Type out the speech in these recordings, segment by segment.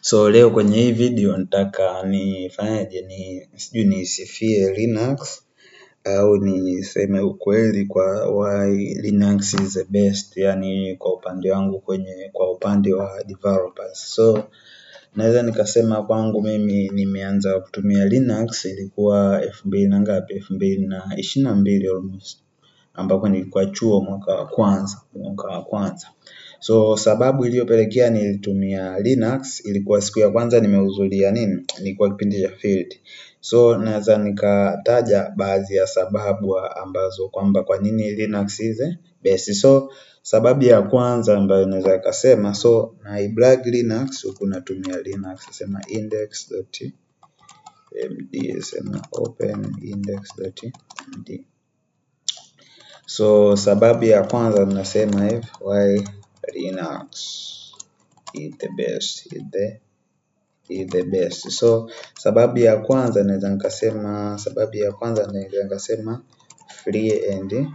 So leo kwenye hii video nataka sijui nisifie Linux au niseme ukweli kwa why Linux is the best, yani kwa upande wangu kwa upande wa developers. So naweza nikasema kwangu mimi nimeanza kutumia Linux ilikuwa 2022 almost, ambapo nilikuwa chuo mwaka wa kwanza. So sababu iliyopelekea nilitumia Linux ilikuwa siku ya kwanza nimehudhuria nilikuwa kipindi cha field. So naweza nikataja baadhi ya sababu ambazo kwamba kwa nini Linux is best. So sababu ya kwanza ambayo naweza kusema, so na ibrag Linux huku natumia Linux, sema index.md, sema open index.md. So sababu ya kwanza tunasema hivi, why Linux is the best. So sababu ya kwanza naweza nikasema free and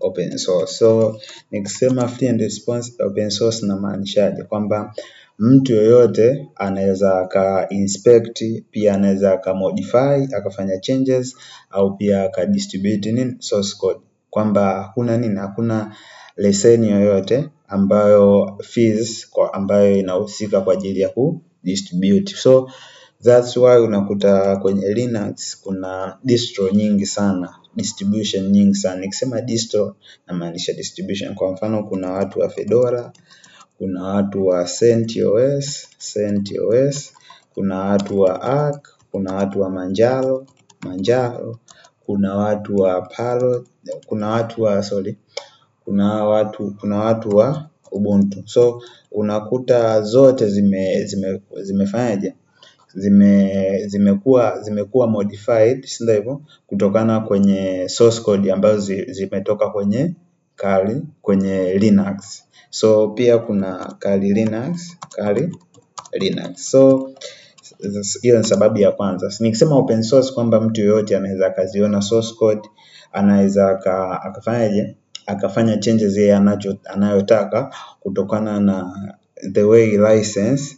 open source. So nikisema free and open source namaanishaje? Kwamba mtu yoyote anaweza inspect, pia anaweza modify, akafanya changes, au pia distribute source code. Kwamba hakuna leseni yoyote ambayo fees ambayo inahusika kwa ajili ya distribute. So that's why unakuta kwenye Linux kuna distro nyingi sana, distribution nyingi sana. Nikisema distro namaanisha distribution. Kwa mfano kuna watu wa Fedora, kuna watu wa CentOS, kuna watu wa Arch, kuna watu wa Manjaro, kuna watu wa Parrot, kuna watu wa Ubuntu. So unakuta zote zimefanyaje, zimekuwa modified, si ndio hivyo, kutokana kwenye source code ambazo zimetoka kwenye Linux. So pia kuna kali Linux. So hiyo ni sababu ya kwanza. Nikisema open source, kwamba mtu yoyote anaweza akaziona source code, anaweza akafanya changes yeye anayotaka kutokana na the way license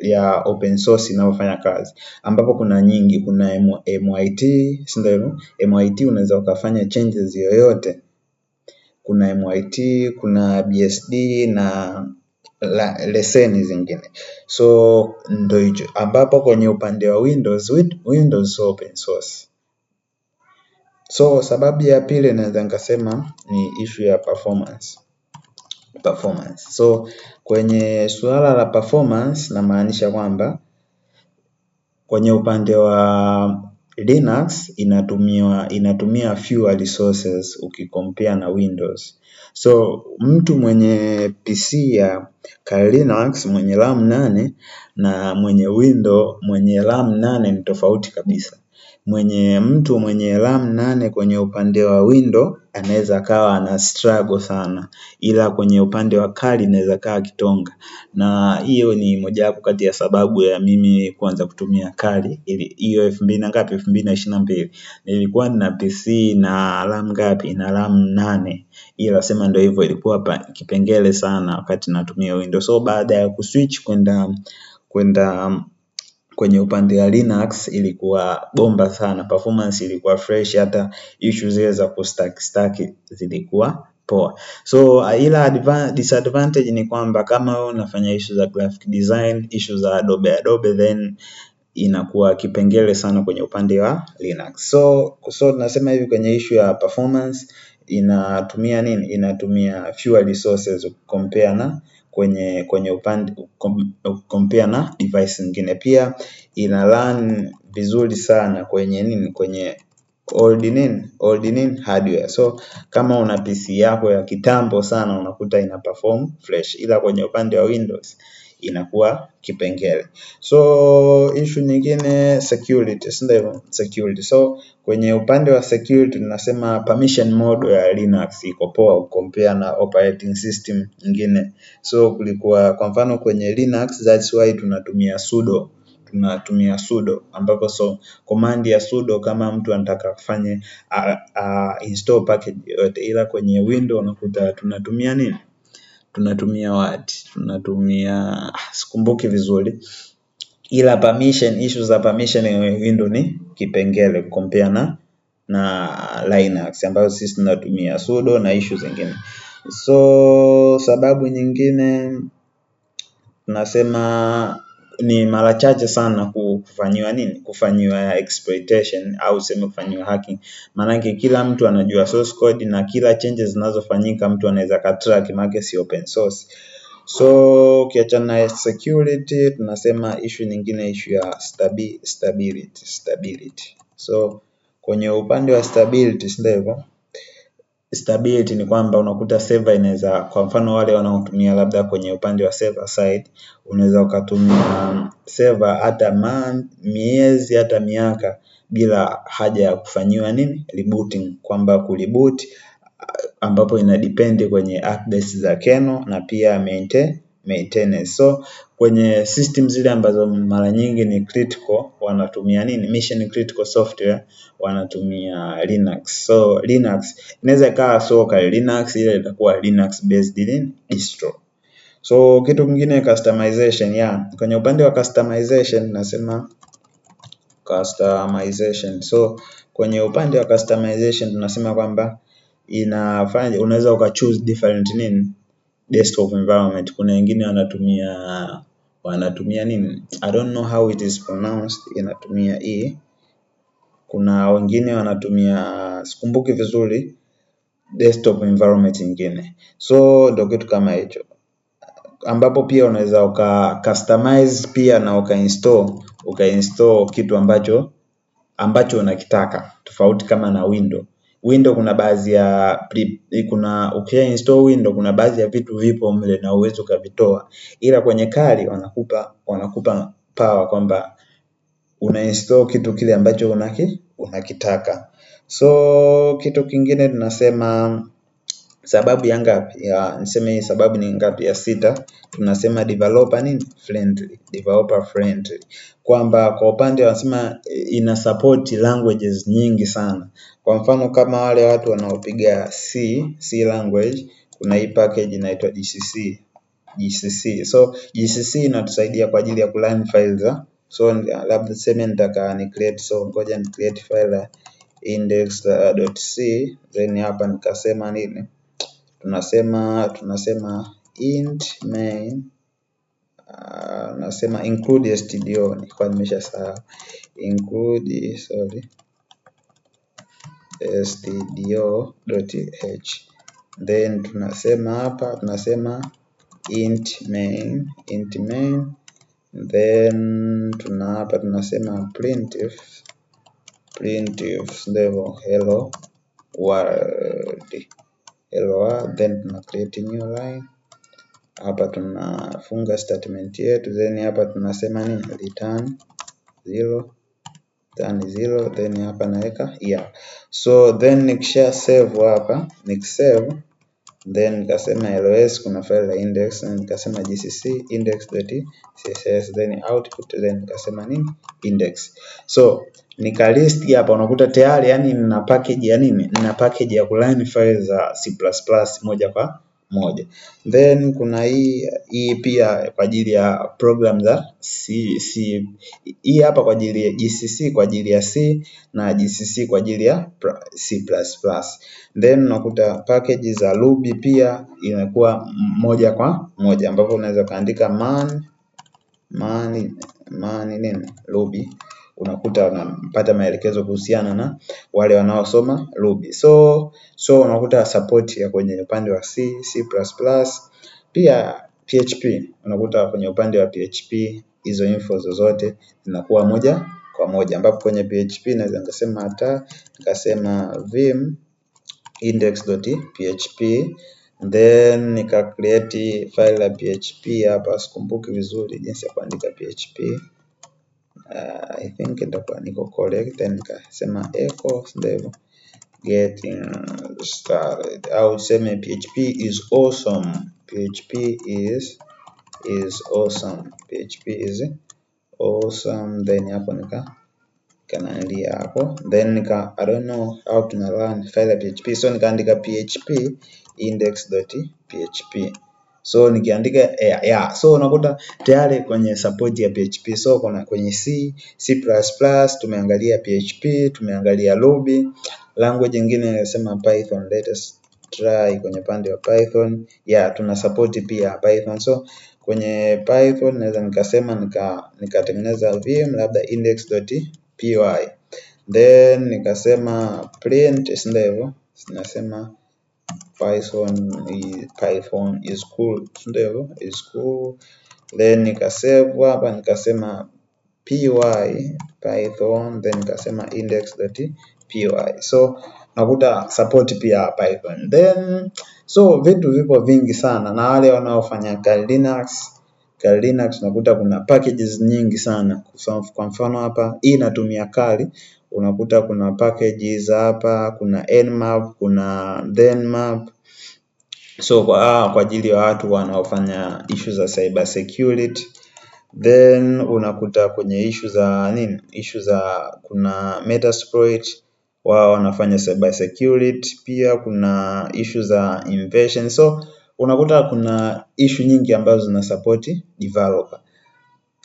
ya open source inavyofanya kazi, ambapo kuna nyingi. Kuna MIT, si ndio hivyo? MIT unaweza ukafanya changes yoyote. Kuna MIT, kuna BSD na leseni zingine. So ndio hicho, ambapo kwenye upande wa Windows open source. So sababu ya pili naweza nikasema ni issue ya performance. So kwenye suala la performance namaanisha kwamba kwenye upande wa Linux inatumia fewer resources ukikompare na Windows. So mtu mwenye PC ya Linux mwenye RAM 8 na mwenye Windows mwenye RAM 8 ni tofauti kabisa. Mtu mwenye RAM 8 kwenye upande wa Windows anaweza kawa ana struggle sana, ila kwenye upande wa Kali inaweza kaa kitonga. Na hiyo ni mojawapo kati ya sababu ya mimi kuanza kutumia Kali. Hiyo 2022 nilikuwa na PC na RAM na RAM 8, ila sema ndio hivyo, ilikuwa kipengele sana wakati natumia Windows. So baada ya kuswitch kwenda kwenye upande wa Linux ilikuwa bomba sana, performance ilikuwa fresh, hata issues zile za kustack zilikuwa poa. So ila disadvantage ni kwamba kama wewe unafanya issues za graphic design, issues za Adobe, then inakuwa kipengele sana kwenye upande wa Linux. So tunasema hivi, kwenye issue ya performance inatumia fewer resources compare na kwenye upande compare na device nyingine. Pia ina run vizuri sana kwenye old hardware. So kama una PC yako ya kitambo sana unakuta ina perform fresh, ila kwenye upande wa Windows inakuwa kipengele. So issue nyingine security, security. So kwenye upande wa security tunasema permission mode ya Linux iko poa compare na operating system nyingine. So kulikuwa kwa mfano kwenye Linux, that's why tunatumia sudo ambapo command ya sudo kama mtu anataka kufanya install package yote, ila kwenye Windows unakuta tunatumia tunatumia what, tunatumia sikumbuki vizuri, ila permission, issue za permission window ni kipengele compare na Linux ambayo sisi tunatumia sudo na issue zingine. So sababu nyingine tunasema ni mara chache sana kufanyiwa exploitation au sema kufanyiwa hacking. Maanake kila mtu anajua source code na kila changes zinazofanyika mtu anaweza katrack, maana si open source. So ukiachana na security, tunasema issue nyingine, issue ya stability. So kwenye upande wa stability, si ndivyo? Stability ni kwamba unakuta server inaweza, kwa mfano wale wanaotumia labda kwenye upande wa server side, unaweza ukatumia server hata miezi hata miaka bila haja ya kufanyiwa rebooting, kwamba kureboot ambapo ina depend kwenye updates za kernel na pia maintenance. So kwenye system zile ambazo mara nyingi ni critical, wanatumia mission critical software, wanatumia Linux. So Linux inaweza ikawa Linux, ile itakuwa Linux based distro. So kitu kingine customization, kwenye upande wa customization nasema customization. So kwenye upande wa customization tunasema kwamba inafanya unaweza ukachoose different desktop environment. Kuna wengine wanatumia I don't know how it is pronounced, inatumia kuna wengine wanatumia sikumbuki vizuri desktop environment nyingine. So ndio kitu kama hicho, ambapo pia unaweza customize pia na ukainstall kitu ambacho unakitaka, tofauti kama na Windows kuna baadhi ya install Windows kuna baadhi ya vitu vipo mle na uwezo ukavitoa, ila kwenye Kali wanakupa power kwamba unainstall kitu kile ambacho unakitaka. So kitu kingine tunasema sababu ya ngapi? Niseme hii sababu ni ngapi? Ya 6. Tunasema developer friendly, kwamba kwa upande wanasema ina support languages nyingi sana. Kwa mfano kama wale watu wanaopiga C language, kuna hii package inaitwa GCC. So GCC inatusaidia kwa ajili ya kulearn files. So labda sema nitaka ni create, so ngoja ni create file index.c, then hapa nikasema tunasema int main, nasema include stdio, nilikuwa nimeshasahau include stdio.h, then tunasema hapa tunasema int main, then hapa tunasema printf level hello world, then tuna create new line. Hapa tunafunga statement yetu, then hapa tunasema return 0, then hapa naweka so then nikisha save hapa, nikisave then nikasema ls, kuna file la index, nikasema gcc index.css, then output, then nikasema index. So nikalist hapa, unakuta tayari nina package ya kulearn files za C++ moja kwa moja. Then kuna hii pia kwa ajili ya program za C. Hii hapa kwa ajili ya GCC kwa ajili ya C na GCC kwa ajili ya C++. Then unakuta package za Ruby pia inakuwa moja kwa moja, ambapo unaweza kaandika man Ruby, unakuta unapata maelekezo kuhusiana na wale wanaosoma Ruby. So unakuta support ya kwenye upande wa C++, pia PHP, unakuta kwenye upande wa PHP hizo info zozote zinakuwa moja kwa moja, ambapo kwenye PHP naweza nikasema vim index.php, then nika create file la PHP hapa, sikumbuki vizuri jinsi ya kuandika PHP. I think itakuwa niko correct, then nikasema echo getting started, au sema PHP is awesome, then hapo kanaandia hapo, then I don't know how to run file PHP, so nikaandika php index.php, So nikiandika so unakuta tayari kwenye support ya PHP. So kuna kwenye C++, tumeangalia PHP, tumeangalia Ruby. Language nyingine nasema Python. Let us try kwenye pande wa Python. Tuna support pia Python. So kwenye Python naweza nikasema nikatengeneza VM labda index.py, then nikasema print, ndio nasema Python is cool, ndio is cool, then nikasave hapa nikasema py Python, then nikasema index.py. So nakuta support pia Python. Then so vitu vipo vingi sana, na wale wanaofanya Kali Linux nakuta kuna packages nyingi sana. Kwa mfano hapa hii inatumia Kali, unakuta kuna packages hapa, kuna Nmap, kuna Zenmap. So kwa ajili ya watu wanaofanya issue za cyber security. Then unakuta kwenye issue za kuna Metasploit, wao wanafanya cyber security. Pia kuna issue za invasion. So unakuta kuna issue nyingi ambazo zina support developer.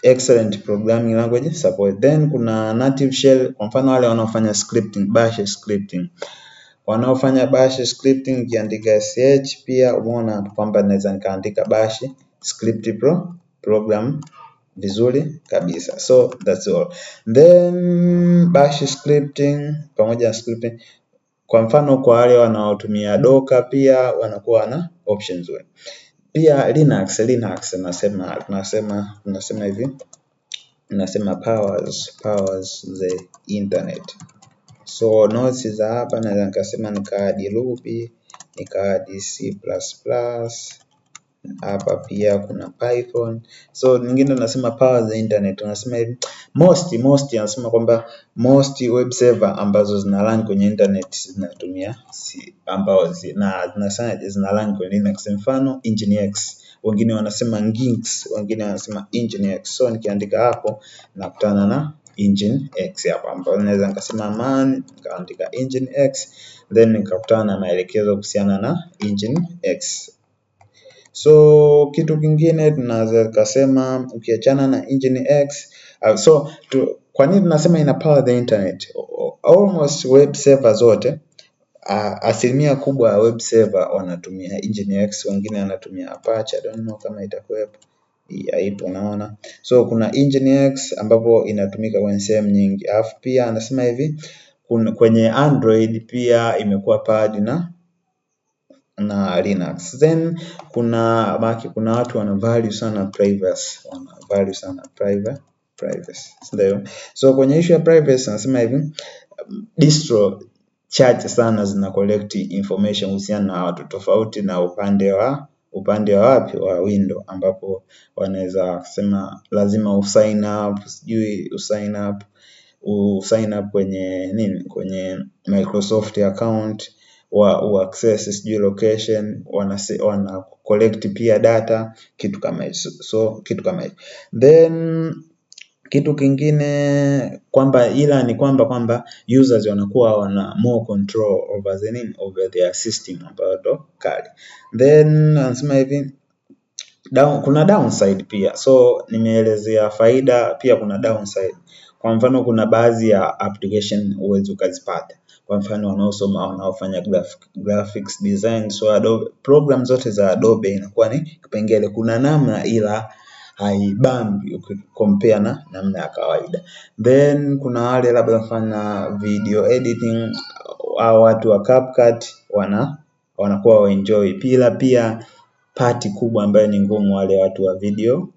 Excellent programming language support. Then kuna native shell, kwa mfano wale wanaofanya scripting, bash scripting. Wanaofanya bash scripting ukiandika sh, pia umeona kwamba naweza nikaandika bash script program vizuri kabisa. So that's all. Then bash scripting pamoja na scripting, kwa mfano kwa wale wanaotumia Docker pia wanakuwa na options nzuri. Pia Linux tunasema hivi, tunasema powers the internet. So nodes za hapa naweza nikasema nikaadi Ruby, nikaadi C++, hapa pia kuna Python. So nyingine tunasema power the internet, tunasema hivi most anasema kwamba most web server ambazo zina run kwenye internet zinatumia ambao zina run kwenye Linux. Mfano Nginx, wengine wanasema Nginx, wengine wanasema Nginx. So nikiandika hapo nakutana na Nginx hapa, ambapo naweza nikasema man nikaandika Nginx, then nikakutana na maelekezo kuhusiana na Nginx. So kitu kingine tunaweza kusema ukiachana na Nginx, kwa nini tunasema ina power the internet? Almost web server zote, asilimia kubwa ya web server wanatumia Nginx, wengine wanatumia Apache. I don't know kama itakuwepo, haipo naona. So kuna Nginx ambapo inatumika kwenye sehemu nyingi. Alafu pia anasema hivi kwenye Android pia imekuwa powered na Linux. Then kuna watu wana value sana privacy, ndio. So kwenye issue ya privacy anasema hivi distro chache sana zina collect information kuhusiana na watu, tofauti na upande wa Windows, ambapo wanaweza kusema lazima usign up kwenye Microsoft account, access location, wana collect pia data, kitu kama hicho. So kitu kama hicho. Then kitu kingine ni kwamba users wanakuwa wana more control over their system ambayo Kali. Then anasema hivi kuna downside pia. So nimeelezea faida, pia kuna downside. Kwa mfano kuna baadhi ya application huwezi ukazipata. Kwa mfano wanaofanya graphics design, so Adobe, program zote za Adobe inakuwa ni kipengele, kuna namna ila haibambi compare na namna ya kawaida. Then kuna wale labda wanafanya video editing au watu wa CapCut wanakuwa enjoy. Pia party kubwa ambayo ni ngumu, wale watu wa video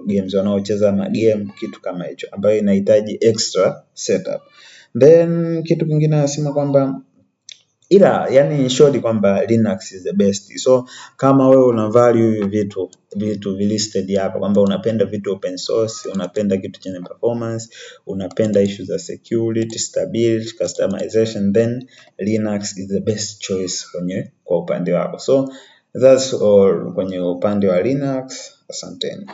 games wanaocheza magame, kitu kama hicho ambayo inahitaji extra setup. Then kitu kingine nasema kwamba in short kwamba Linux is the best. So kama wewe una value vitu listed hapa, kwamba unapenda vitu open source, unapenda kitu chenye performance, unapenda issues za security, stability, customization, then Linux is the best choice kwa upande wako. So that's all kwenye upande wa Linux. Asanteni.